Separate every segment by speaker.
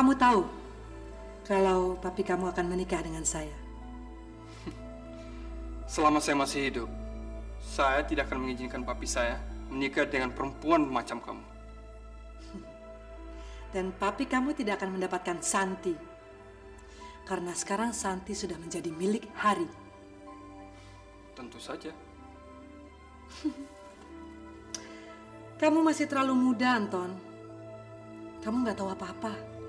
Speaker 1: kamu tahu kalau papi kamu akan menikah dengan saya?
Speaker 2: Selama saya masih hidup, saya tidak akan mengizinkan papi saya menikah dengan perempuan macam kamu.
Speaker 1: Dan papi kamu tidak akan mendapatkan Santi. Karena sekarang Santi sudah menjadi milik Hari.
Speaker 2: Tentu saja.
Speaker 1: Kamu masih terlalu muda, Anton. Kamu nggak tahu apa-apa.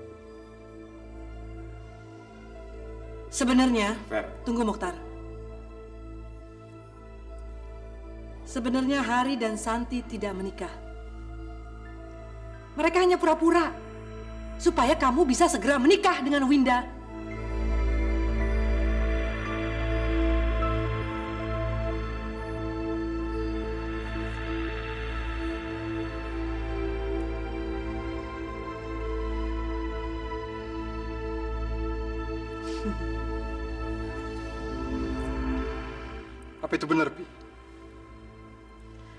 Speaker 1: Sebenarnya, tunggu Mokhtar. Sebenarnya Hari dan Santi tidak menikah. Mereka hanya pura-pura supaya kamu bisa segera menikah dengan Winda.
Speaker 2: Apa itu benar, Pi?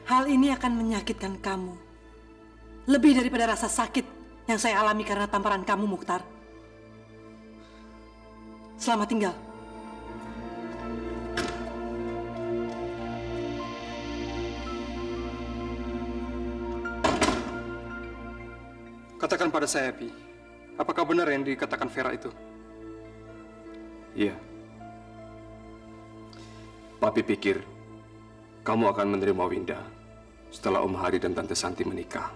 Speaker 1: Hal ini akan menyakitkan kamu. Lebih daripada rasa sakit yang saya alami karena tamparan kamu, Mokhtar. Selamat tinggal.
Speaker 2: Katakan pada saya, Pi. Apakah benar yang dikatakan Vera itu?
Speaker 3: Iya. Papi pikir kamu akan menerima Winda setelah Om Hari dan Tante Santi menikah.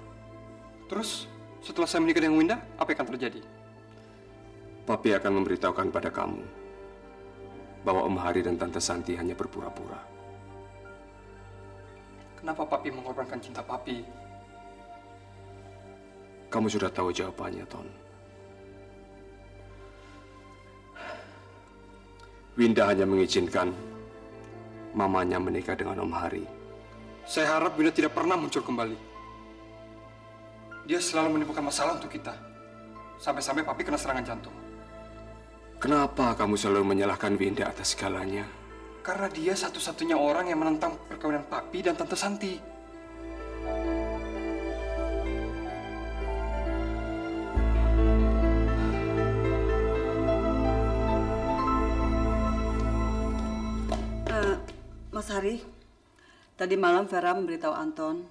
Speaker 2: Terus, setelah saya menikah dengan Winda, apa yang akan terjadi?
Speaker 3: Papi akan memberitahukan pada kamu bahwa Om Hari dan Tante Santi hanya berpura-pura.
Speaker 2: Kenapa Papi mengorbankan cinta Papi?
Speaker 3: Kamu sudah tahu jawabannya, Ton. Winda hanya mengizinkan mamanya menikah dengan Om Hari.
Speaker 2: Saya harap Winda tidak pernah muncul kembali. Dia selalu menimbulkan masalah untuk kita. Sampai-sampai Papi kena serangan jantung.
Speaker 3: Kenapa kamu selalu menyalahkan Winda atas segalanya?
Speaker 2: Karena dia satu-satunya orang yang menentang perkawinan Papi dan Tante Santi.
Speaker 4: Mas Hari, tadi malam Vera memberitahu Anton,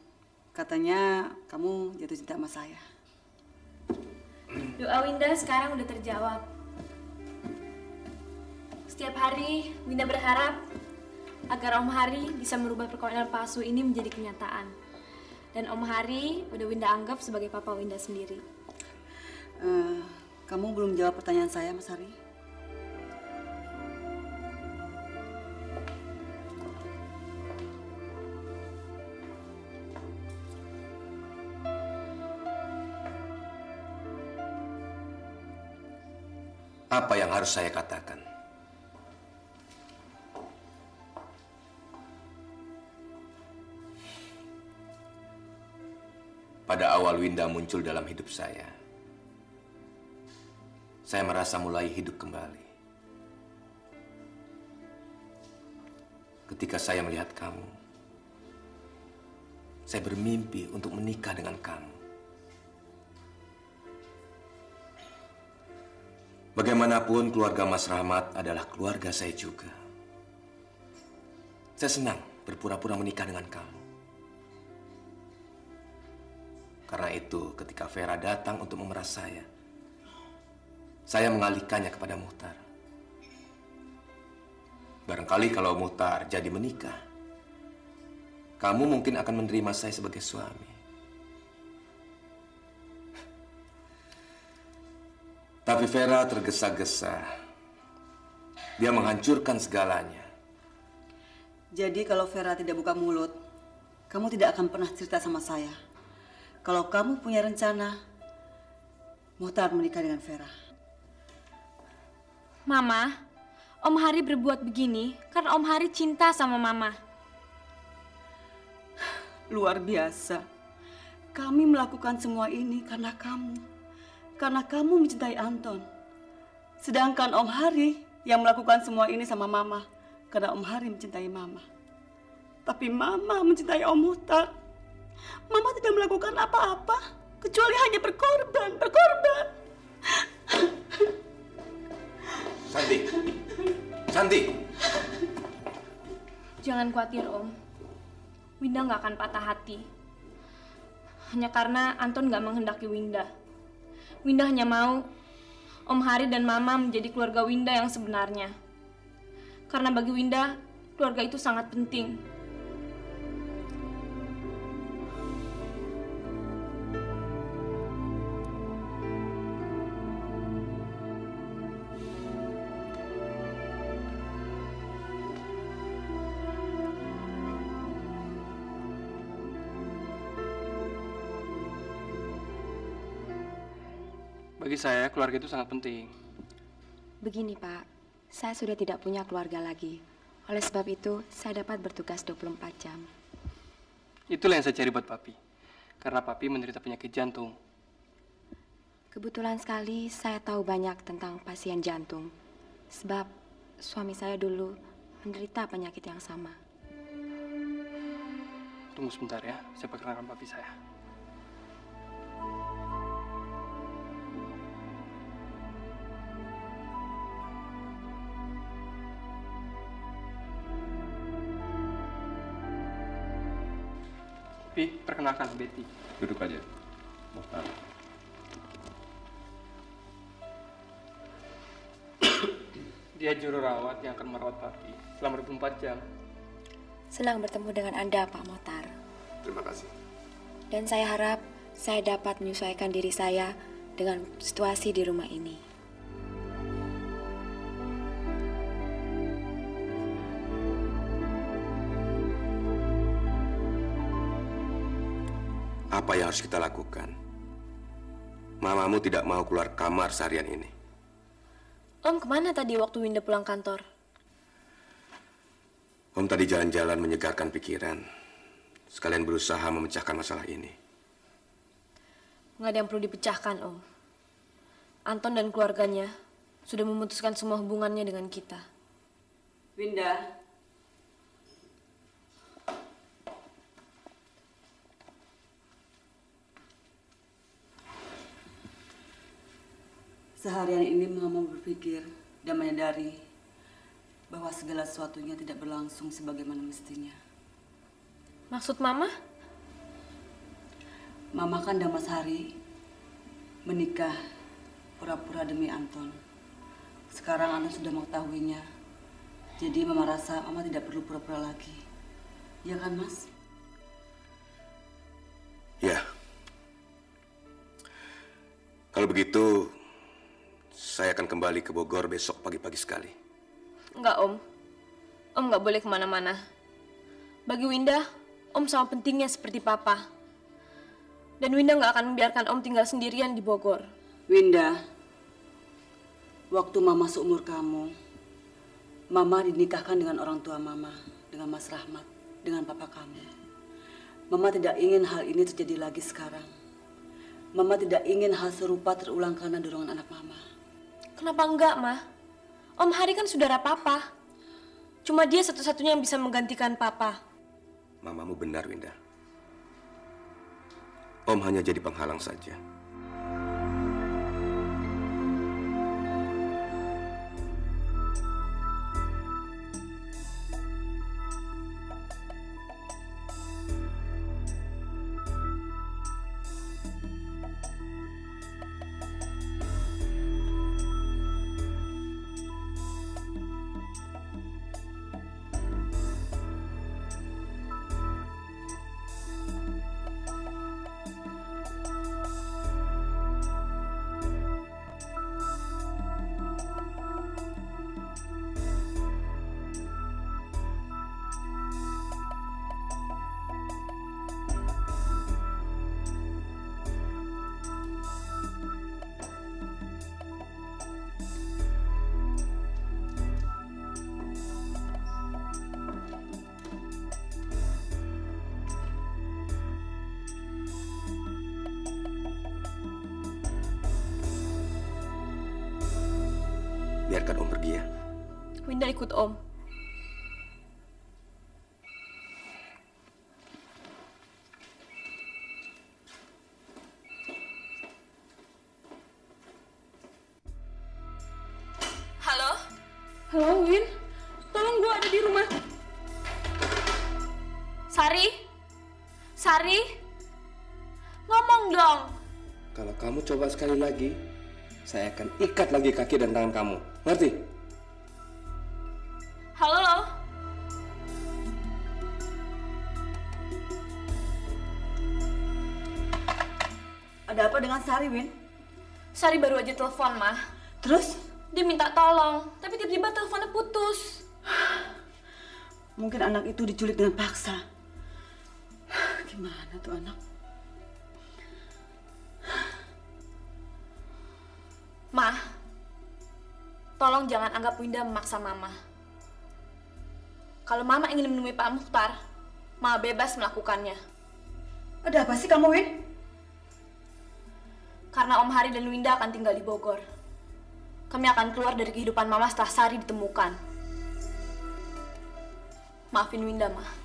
Speaker 4: katanya kamu jatuh cinta sama saya.
Speaker 5: Doa Winda sekarang udah terjawab. Setiap hari Winda berharap agar Om Hari bisa merubah perkawinan palsu ini menjadi kenyataan. Dan Om Hari udah Winda anggap sebagai papa Winda sendiri.
Speaker 4: Kamu belum jawab pertanyaan saya, Mas Hari.
Speaker 6: Apa yang harus saya katakan? Pada awal Winda muncul dalam hidup saya merasa mulai hidup kembali. Ketika saya melihat kamu, saya bermimpi untuk menikah dengan kamu. Bagaimanapun keluarga Mas Rahmat adalah keluarga saya juga. Saya senang berpura-pura menikah dengan kamu. Karena itu ketika Vera datang untuk memeras saya mengalihkannya kepada Muhtar. Barangkali kalau Muhtar jadi menikah, kamu mungkin akan menerima saya sebagai suami. Tapi Vera tergesa-gesa. Dia menghancurkan segalanya.
Speaker 4: Jadi kalau Vera tidak buka mulut, kamu tidak akan pernah cerita sama saya. Kalau kamu punya rencana, Muhtar menikah dengan Vera.
Speaker 5: Mama, Om Hari berbuat begini karena Om Hari cinta sama Mama.
Speaker 4: Luar biasa. Kami melakukan semua ini karena kamu. Karena kamu mencintai Anton. Sedangkan Om Hari yang melakukan semua ini sama Mama. Karena Om Hari mencintai Mama. Tapi Mama mencintai Om Muhtar. Mama tidak melakukan apa-apa. Kecuali hanya berkorban.
Speaker 6: Santi. Santi.
Speaker 5: Jangan khawatir, Om. Winda nggak akan patah hati. Hanya karena Anton nggak menghendaki Winda. Winda hanya mau Om Hari dan Mama menjadi keluarga Winda yang sebenarnya. Karena bagi Winda, keluarga itu sangat penting.
Speaker 2: Bagi saya, keluarga itu sangat penting.
Speaker 7: Begini, Pak. Saya sudah tidak punya keluarga lagi. Oleh sebab itu, saya dapat bertugas 24 jam.
Speaker 2: Itulah yang saya cari buat Papi. Karena Papi menderita penyakit jantung.
Speaker 7: Kebetulan sekali saya tahu banyak tentang pasien jantung. Sebab suami saya dulu menderita penyakit yang sama.
Speaker 2: Tunggu sebentar ya, saya perkenalkan Papi saya. Pi, perkenalkan Betty.
Speaker 3: Duduk aja. Mohtar.
Speaker 2: Dia juru rawat yang akan merawat Papi selama 24 jam.
Speaker 7: Senang bertemu dengan Anda, Pak Mohtar.
Speaker 3: Terima kasih.
Speaker 7: Dan saya harap saya dapat menyesuaikan diri saya dengan situasi di rumah ini.
Speaker 6: Apa yang harus kita lakukan? Mamamu tidak mau keluar kamar seharian ini.
Speaker 5: Om kemana tadi waktu Winda pulang kantor?
Speaker 6: Om tadi jalan-jalan menyegarkan pikiran. Sekalian berusaha memecahkan masalah ini.
Speaker 5: Nggak ada yang perlu dipecahkan, Om. Anton dan keluarganya sudah memutuskan semua hubungannya dengan kita.
Speaker 4: Winda. Seharian ini Mama berpikir dan menyadari bahwa segala sesuatunya tidak berlangsung sebagaimana mestinya.
Speaker 5: Maksud Mama?
Speaker 4: Mama kan dan Mas Hari menikah pura-pura demi Anton. Sekarang Anton sudah mengetahuinya. Jadi Mama rasa Mama tidak perlu pura-pura lagi. Ya kan, Mas?
Speaker 6: Ya. Kalau begitu, saya akan kembali ke Bogor besok pagi-pagi sekali.
Speaker 5: Enggak, Om. Om nggak boleh kemana-mana. Bagi Winda, Om sama pentingnya seperti Papa. Dan Winda nggak akan membiarkan Om tinggal sendirian di Bogor.
Speaker 4: Winda, waktu Mama seumur kamu, Mama dinikahkan dengan orang tua Mama, dengan Mas Rahmat, dengan Papa kamu. Mama tidak ingin hal ini terjadi lagi sekarang. Mama tidak ingin hal serupa terulang karena dorongan anak Mama.
Speaker 5: Kenapa enggak, Ma? Om Hari kan saudara Papa. Cuma dia satu-satunya yang bisa menggantikan Papa.
Speaker 6: Mamamu benar, Winda. Om hanya jadi penghalang saja. Biarkan Om pergi ya.
Speaker 5: Winda ikut Om. Sari, ngomong dong.
Speaker 6: Kalau kamu coba sekali lagi, saya akan ikat lagi kaki dan tangan kamu. Ngerti?
Speaker 5: Halo?
Speaker 4: Ada apa dengan Sari, Win?
Speaker 5: Sari baru aja telepon, Mah.
Speaker 4: Terus?
Speaker 5: Dia minta tolong, tapi tiba-tiba teleponnya putus.
Speaker 4: Mungkin anak itu diculik dengan paksa. Gimana tuh anak?
Speaker 5: Mah, tolong jangan anggap Winda memaksa Mama. Kalau Mama ingin menemui Pak Mukhtar, Mama bebas melakukannya.
Speaker 4: Ada apa sih kamu, Win?
Speaker 5: Karena Om Hari dan Winda akan tinggal di Bogor. Kami akan keluar dari kehidupan Mama setelah Sari ditemukan. Maafin Winda, Mah.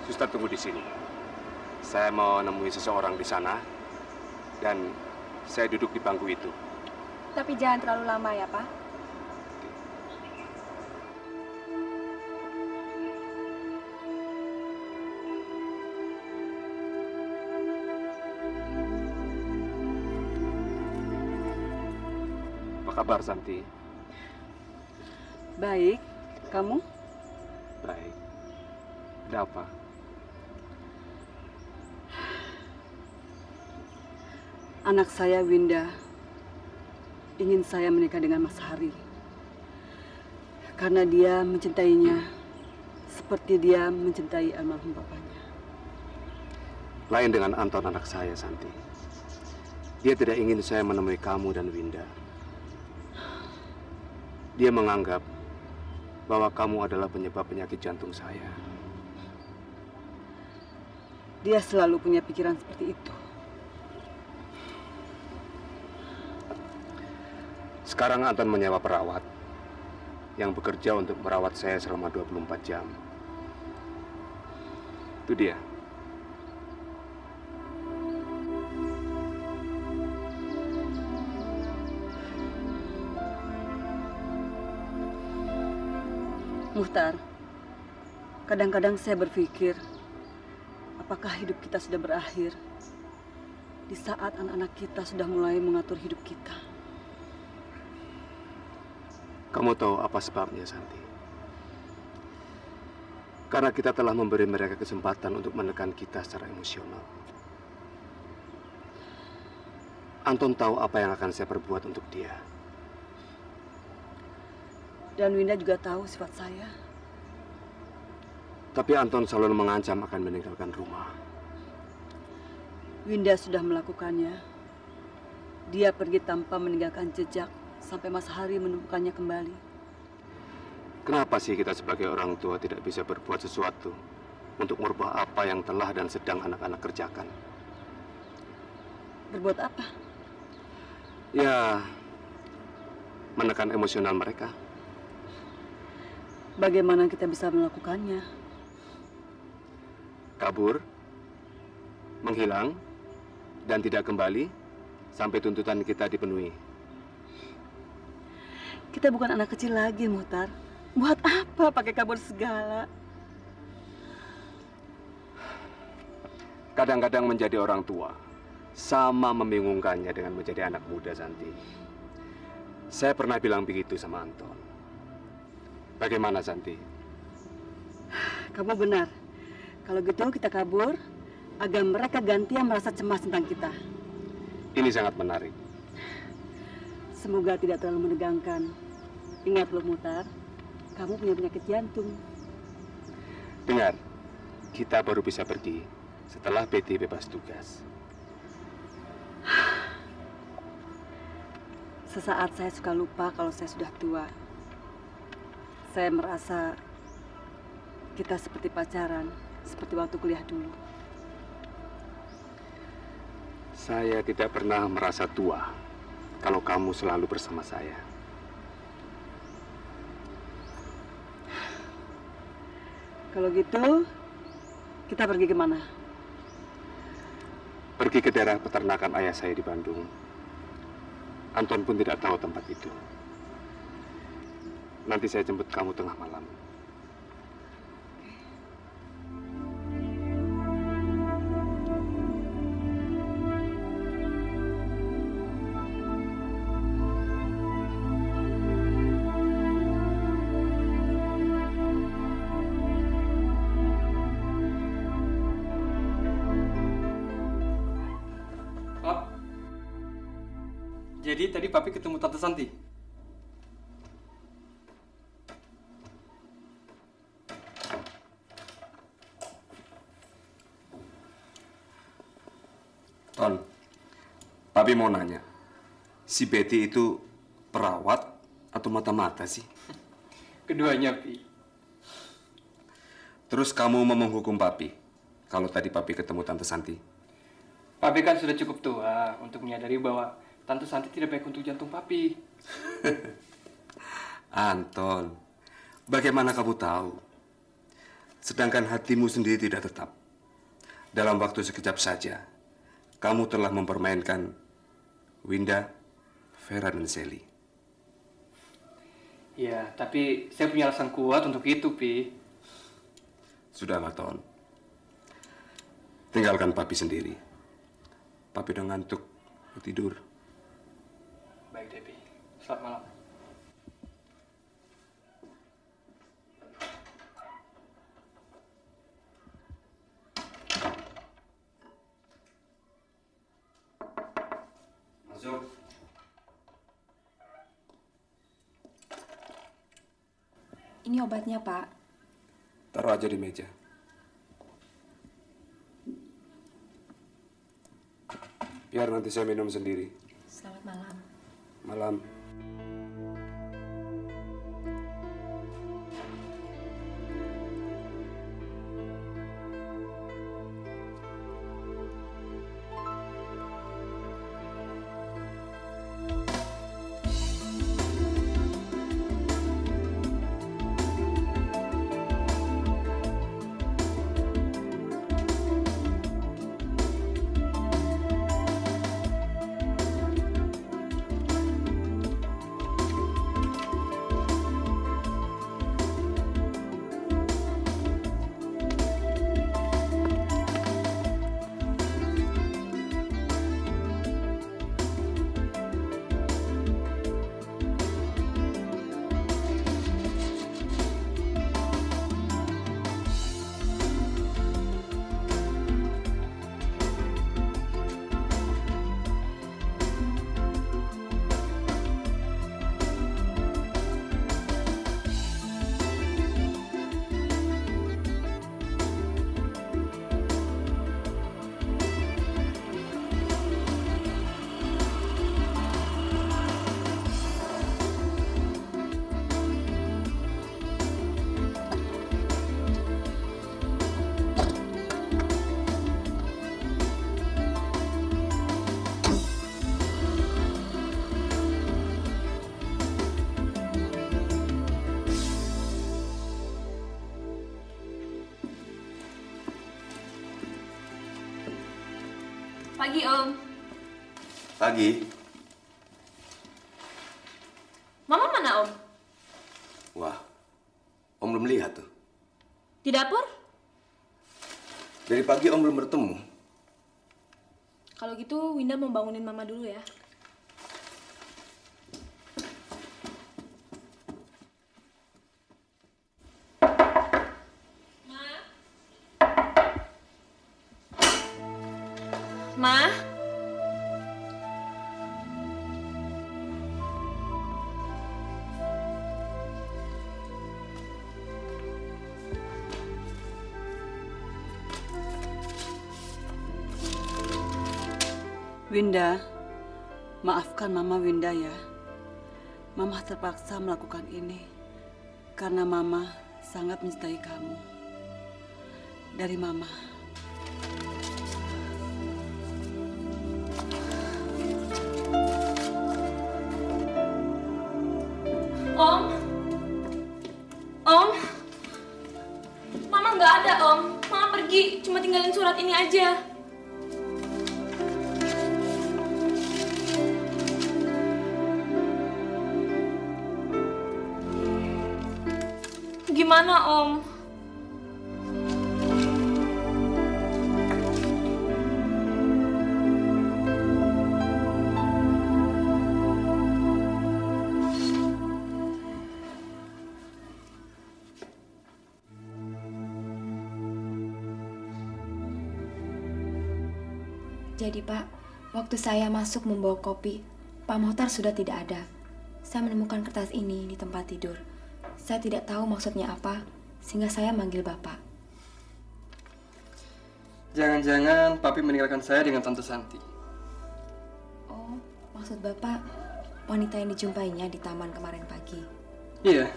Speaker 3: Suster tunggu di sini. Saya mau nemui seseorang di sana dan saya duduk di bangku itu.
Speaker 7: Tapi jangan terlalu lama ya, Pak.
Speaker 3: Apa kabar, Santi?
Speaker 4: Baik, kamu?
Speaker 3: Baik. Ada apa?
Speaker 4: Anak saya, Winda, ingin saya menikah dengan Mas Hari. Karena dia mencintainya seperti dia mencintai almarhum bapaknya.
Speaker 3: Lain dengan Anton anak saya, Santi. Dia tidak ingin saya menemui kamu dan Winda. Dia menganggap bahwa kamu adalah penyebab penyakit jantung saya.
Speaker 4: Dia selalu punya pikiran seperti itu.
Speaker 3: Sekarang Anton menyewa perawat yang bekerja untuk merawat saya selama 24 jam. Itu dia.
Speaker 4: Mukhtar, kadang-kadang saya berpikir, apakah hidup kita sudah berakhir di saat anak-anak kita sudah mulai mengatur hidup kita?
Speaker 3: Kamu tahu apa sebabnya, Santi? Karena kita telah memberi mereka kesempatan untuk menekan kita secara emosional. Anton tahu apa yang akan saya perbuat untuk dia.
Speaker 4: Dan Winda juga tahu sifat saya.
Speaker 3: Tapi Anton selalu mengancam akan meninggalkan rumah.
Speaker 4: Winda sudah melakukannya. Dia pergi tanpa meninggalkan jejak sampai Mas Hari menemukannya kembali.
Speaker 3: Kenapa sih kita sebagai orang tua tidak bisa berbuat sesuatu untuk merubah apa yang telah dan sedang anak-anak kerjakan?
Speaker 4: Berbuat apa?
Speaker 3: Ya, menekan emosional mereka.
Speaker 4: Bagaimana kita bisa melakukannya?
Speaker 3: Kabur, menghilang, dan tidak kembali sampai tuntutan kita dipenuhi.
Speaker 4: Kita bukan anak kecil lagi, Mukhtar. Buat apa pakai kabur segala?
Speaker 3: Kadang-kadang menjadi orang tua sama membingungkannya dengan menjadi anak muda, Santi. Saya pernah bilang begitu sama Anton. Bagaimana, Santi?
Speaker 4: Kamu benar. Kalau gitu kita kabur agar mereka gantian merasa cemas tentang kita.
Speaker 3: Ini sangat menarik.
Speaker 4: Semoga tidak terlalu menegangkan. Ingat loh Mutar, kamu punya penyakit jantung.
Speaker 3: Dengar, kita baru bisa pergi setelah Betty bebas tugas.
Speaker 4: Sesaat saya suka lupa kalau saya sudah tua. Saya merasa kita seperti pacaran, seperti waktu kuliah dulu.
Speaker 3: Saya tidak pernah merasa tua kalau kamu selalu bersama saya.
Speaker 4: Kalau gitu, kita pergi kemana?
Speaker 3: Pergi ke daerah peternakan ayah saya di Bandung. Anton pun tidak tahu tempat itu. Nanti saya jemput kamu tengah malam.
Speaker 2: Jadi tadi Papi ketemu Tante Santi?
Speaker 3: Ton, Papi mau nanya, si Betty itu perawat atau mata-mata sih?
Speaker 2: Keduanya, Pi.
Speaker 3: Terus kamu mau menghukum Papi kalau tadi Papi ketemu Tante Santi?
Speaker 2: Papi kan sudah cukup tua untuk menyadari bahwa Tante Santi tidak baik untuk jantung Papi.
Speaker 3: Anton, bagaimana kamu tahu? Sedangkan hatimu sendiri tidak tetap. Dalam waktu sekejap saja, kamu telah mempermainkan Winda, Vera, dan Sally.
Speaker 2: Ya, tapi saya punya alasan kuat untuk itu, Pi.
Speaker 3: Sudahlah, Ton. Tinggalkan Papi sendiri. Papi udah ngantuk, mau tidur.
Speaker 2: Baik, Debbie. Selamat malam.
Speaker 3: Masuk.
Speaker 7: Ini obatnya, Pak.
Speaker 3: Taruh aja di meja. Biar nanti saya minum sendiri.
Speaker 7: Selamat malam.
Speaker 3: Malam.
Speaker 5: Pagi, Om.
Speaker 3: Pagi.
Speaker 5: Mama mana, Om?
Speaker 3: Wah,
Speaker 6: lihat tuh.
Speaker 5: Di dapur?
Speaker 6: Dari pagi Om belum bertemu.
Speaker 5: Kalau gitu Winda mau bangunin Mama dulu ya. Ma?
Speaker 4: Winda, maafkan Mama Winda ya. Mama terpaksa melakukan ini karena Mama sangat mencintai kamu. Dari Mama.
Speaker 5: Om? Om? Mama nggak ada, Om. Mama pergi, cuma tinggalin surat ini aja. Gimana, Om?
Speaker 7: Jadi Pak, waktu saya masuk membawa kopi, Pak Mohtar sudah tidak ada. Saya menemukan kertas ini di tempat tidur. Saya tidak tahu maksudnya apa, sehingga saya manggil Bapak.
Speaker 2: Jangan-jangan Papi meninggalkan saya dengan Tante Santi.
Speaker 7: Oh, maksud Bapak, wanita yang dijumpainya di taman kemarin pagi.
Speaker 2: Iya,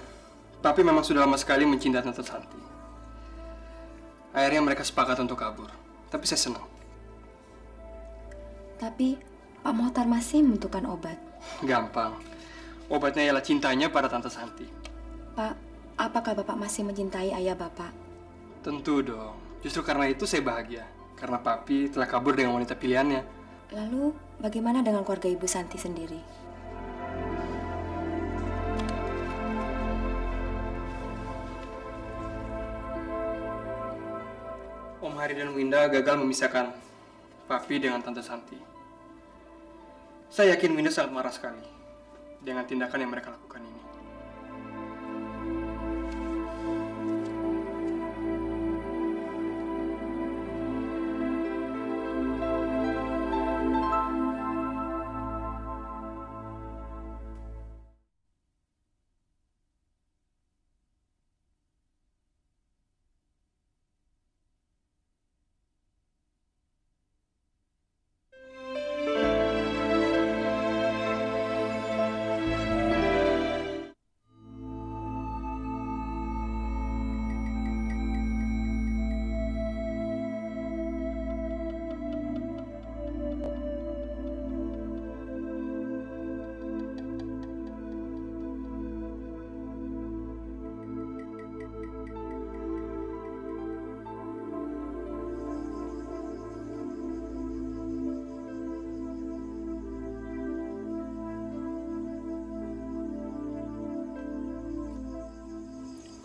Speaker 2: Papi memang sudah lama sekali mencintai Tante Santi. Akhirnya mereka sepakat untuk kabur, tapi saya senang.
Speaker 7: Tapi Pak Mohtar masih membutuhkan obat.
Speaker 2: Gampang. Obatnya ialah cintanya pada Tante Santi.
Speaker 7: Pak, apakah Bapak masih mencintai ayah Bapak?
Speaker 2: Tentu dong. Justru karena itu saya bahagia. Karena Papi telah kabur dengan wanita pilihannya.
Speaker 7: Lalu, bagaimana dengan keluarga Ibu Santi sendiri?
Speaker 2: Om Hari dan Winda gagal memisahkan Papi dengan Tante Santi. Saya yakin Winda sangat marah sekali dengan tindakan yang mereka lakukan ini.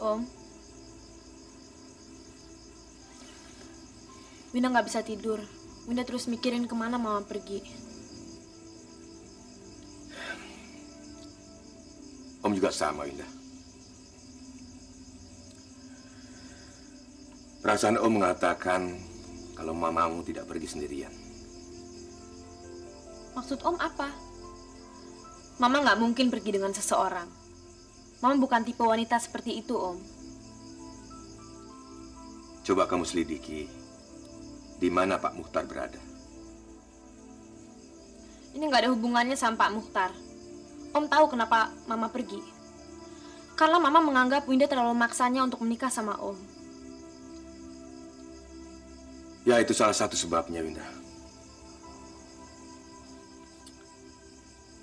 Speaker 5: Om, Winda nggak bisa tidur. Winda terus mikirin kemana Mama pergi.
Speaker 6: Om juga sama, Winda. Perasaan Om mengatakan kalau mamamu tidak pergi sendirian.
Speaker 5: Maksud Om apa? Mama nggak mungkin pergi dengan seseorang. Mama bukan tipe wanita seperti itu, Om.
Speaker 6: Coba kamu selidiki di mana Pak Mukhtar berada.
Speaker 5: Ini nggak ada hubungannya sama Pak Mukhtar. Om tahu kenapa Mama pergi. Karena Mama menganggap Winda terlalu maksanya untuk menikah sama Om.
Speaker 6: Ya, itu salah satu sebabnya, Winda.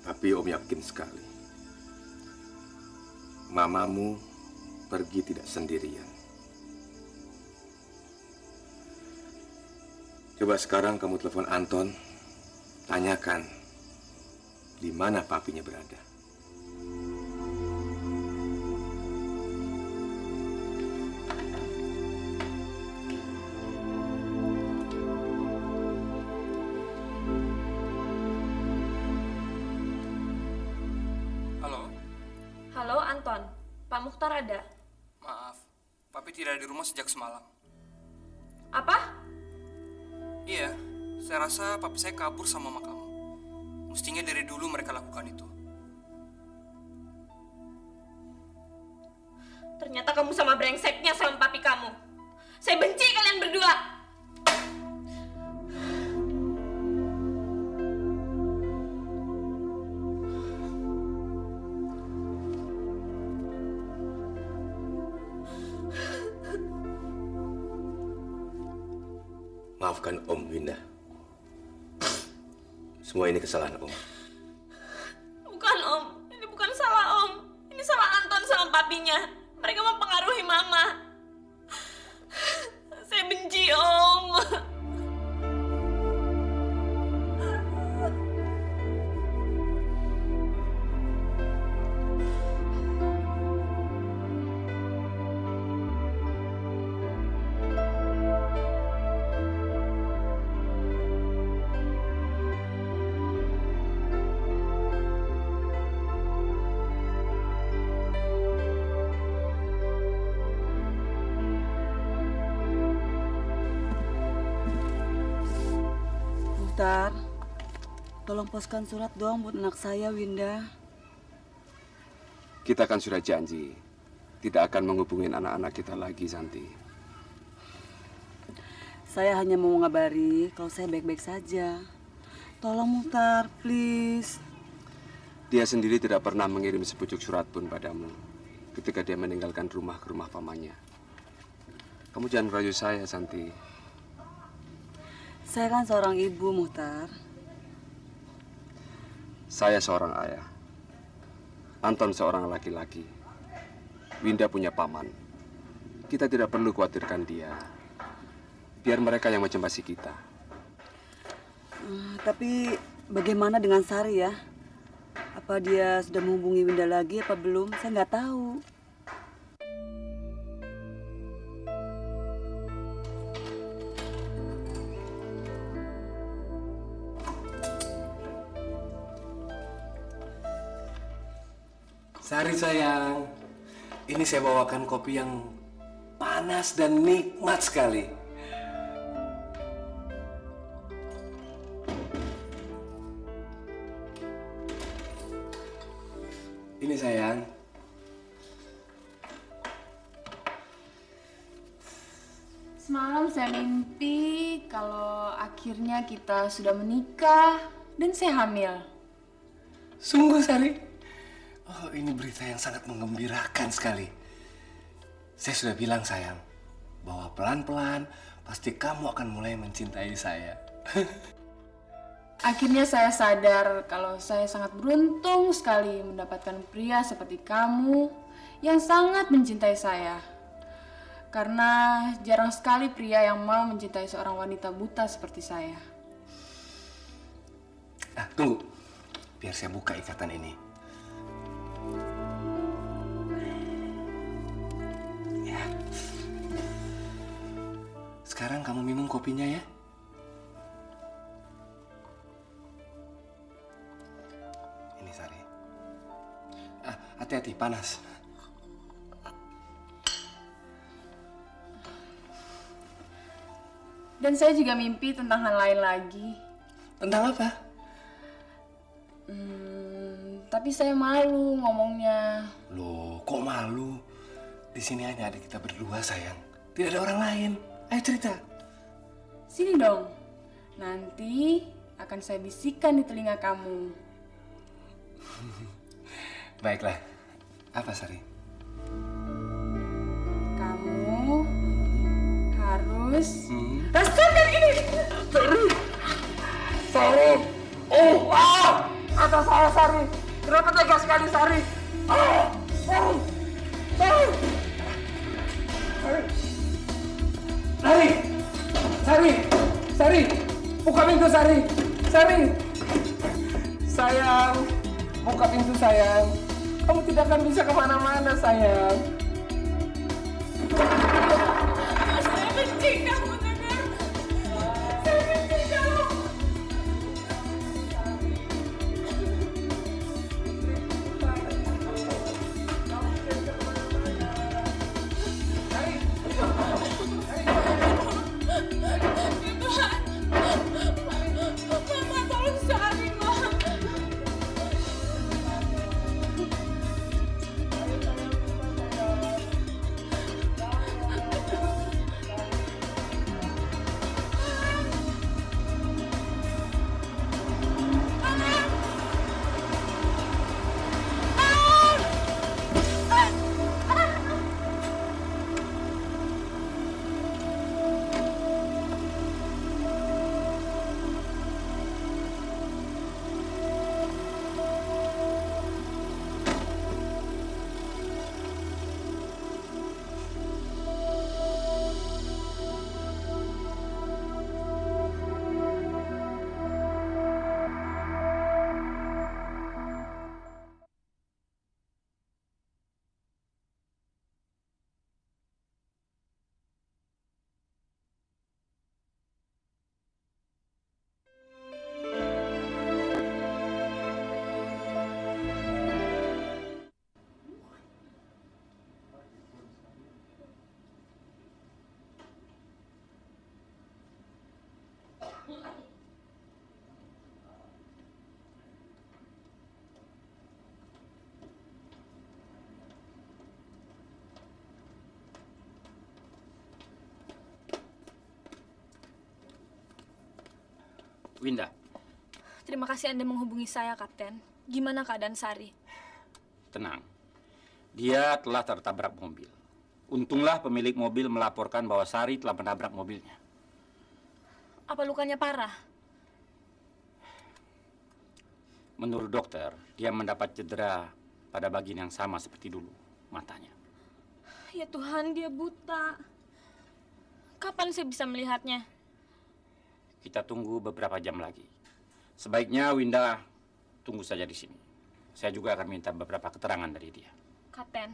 Speaker 6: Tapi Om yakin sekali, mamamu pergi tidak sendirian. Coba sekarang kamu telepon Anton, tanyakan di mana papinya berada.
Speaker 5: ada.
Speaker 2: Maaf, Papi tidak ada di rumah sejak semalam.
Speaker 5: Apa?
Speaker 2: Iya, saya rasa Papi saya kabur sama mama kamu. Mestinya dari dulu mereka lakukan itu.
Speaker 5: Ternyata kamu sama brengseknya sama papi kamu. Saya benci kalian berdua.
Speaker 6: Maafkan Om, Winda. Semua ini kesalahan Om.
Speaker 5: Bukan Om, ini bukan salah Om. Ini salah Anton sama papinya. Mereka mempengaruhi Mama. Saya benci Om.
Speaker 4: Muhtar, tolong poskan surat dong buat anak saya, Winda.
Speaker 3: Kita kan sudah janji tidak akan menghubungin anak-anak kita lagi, Santi.
Speaker 4: Saya hanya mau ngabari kalau saya baik-baik saja. Tolong Muhtar, please.
Speaker 3: Dia sendiri tidak pernah mengirim sepucuk surat pun padamu ketika dia meninggalkan rumah ke rumah pamannya. Kamu jangan rayu saya, Santi.
Speaker 4: Saya kan seorang ibu, Muhtar.
Speaker 3: Saya seorang ayah. Anton seorang laki-laki. Winda punya paman. Kita tidak perlu khawatirkan dia. Biar mereka yang mencembasi kita.
Speaker 4: Tapi bagaimana dengan Sari ya? Apa dia sudah menghubungi Winda lagi apa belum? Saya nggak tahu.
Speaker 8: Sari sayang, ini saya bawakan kopi yang panas dan nikmat sekali. Ini sayang.
Speaker 9: Semalam saya mimpi kalau akhirnya kita sudah menikah dan saya hamil.
Speaker 8: Sungguh Sari? Oh, ini berita yang sangat menggembirakan sekali. Saya sudah bilang sayang, bahwa pelan-pelan pasti kamu akan mulai mencintai saya.
Speaker 9: Akhirnya saya sadar kalau saya sangat beruntung sekali mendapatkan pria seperti kamu yang sangat mencintai saya. Karena jarang sekali pria yang mau mencintai seorang wanita buta seperti saya.
Speaker 8: Tunggu, biar saya buka ikatan ini. Ya. Sekarang kamu minum kopinya ya. Ini Sari. Hati-hati, panas.
Speaker 9: Dan saya juga mimpi tentang hal lain lagi.
Speaker 8: Tentang apa?
Speaker 9: Tapi saya malu ngomongnya.
Speaker 8: Loh, kok malu? Di sini hanya ada kita berdua, sayang. Tidak ada orang lain. Ayo cerita.
Speaker 9: Sini dong. Nanti akan saya bisikkan di telinga kamu.
Speaker 8: Baiklah. Apa, Sari?
Speaker 9: Kamu harus rasakan ini.
Speaker 8: Sari! Oh, kata saya Sari. Kenapa tega sekali Sari? Sari, buka pintu Sari. Sari, sayang, buka pintu sayang. Kamu tidak akan bisa kemana-mana sayang.
Speaker 5: Saya benci kamu, Tegar. Saya benci kamu.
Speaker 10: Winda.
Speaker 5: Terima kasih Anda menghubungi saya, Kapten. Gimana keadaan Sari?
Speaker 10: Tenang. Dia telah tertabrak mobil. Untunglah pemilik mobil melaporkan bahwa Sari telah menabrak mobilnya.
Speaker 5: Apa lukanya parah?
Speaker 10: Menurut dokter, dia mendapat cedera pada bagian yang sama seperti dulu, matanya.
Speaker 5: Ya Tuhan, dia buta. Kapan saya bisa melihatnya?
Speaker 10: Kita tunggu beberapa jam lagi. Sebaiknya Winda tunggu saja di sini. Saya juga akan minta beberapa keterangan dari dia.
Speaker 5: Kapten,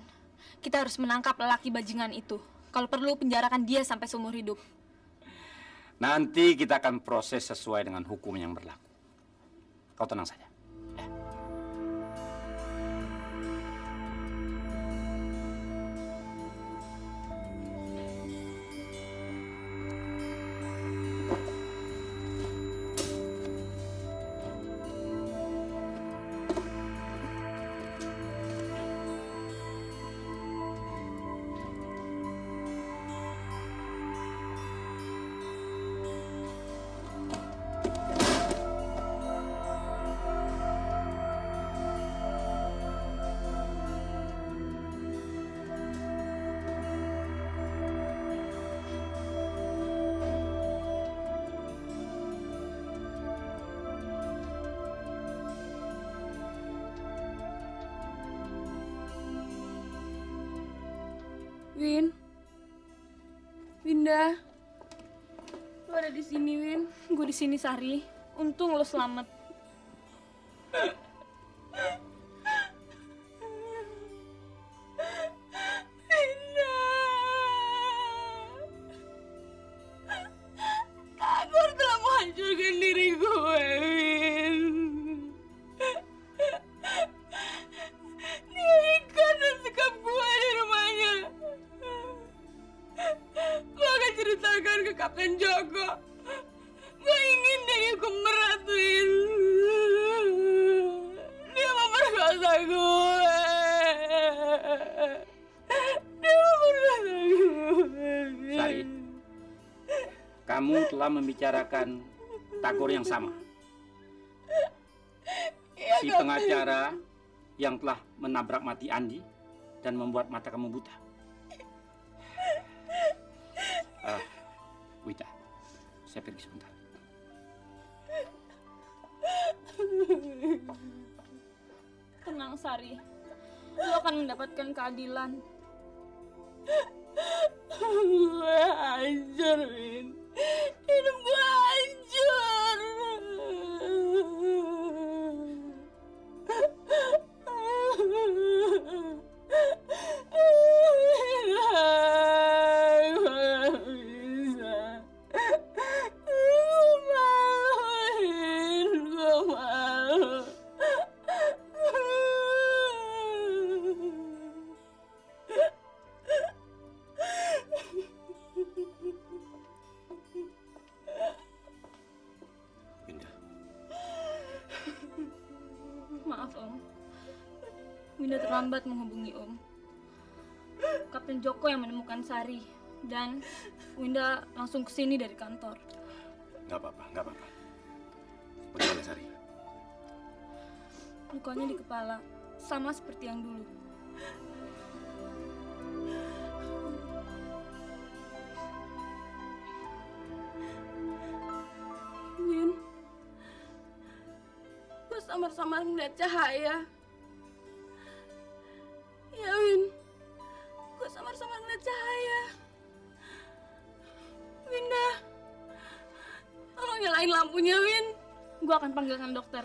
Speaker 5: kita harus menangkap lelaki bajingan itu. Kalau perlu penjarakan dia sampai seumur hidup.
Speaker 10: Nanti kita akan proses sesuai dengan hukum yang berlaku. Kau tenang saja.
Speaker 5: Winda, lo ada di sini, Win. Gue di sini, Sari. Untung lo selamat. Winda, Tagor telah menghancurkan diri gue, Win. Dia ikat dan sekap gue di rumahnya. Gue akan ceritakan ke Kapten Joko. Gue ingin dia dihukum berat, Win. Dia memperkosa gue. Dia memperkosa gue.
Speaker 10: Sari, kamu telah membicarakan Tagor yang sama.
Speaker 5: Ya,
Speaker 10: Si pengacara yang telah menabrak mati Andi dan membuat mata kamu buta. Wita, saya pergi sebentar.
Speaker 5: Tenang, Sari. Lo akan mendapatkan keadilan. Gue hancur, Win. Hidup gue hancur. Maaf, Om. Winda terlambat menghubungi Om. Kapten Joko yang menemukan Sari. Dan Winda langsung ke sini dari kantor.
Speaker 6: Nggak apa-apa, nggak apa-apa. Bagaimana, Sari?
Speaker 5: Lukanya di kepala, sama seperti yang dulu. Win, gue samar-samar melihat cahaya. Ya, Win, gue samar-samar melihat cahaya. Winda, tolong nyalain lampunya, Win. Gue akan panggilkan dokter.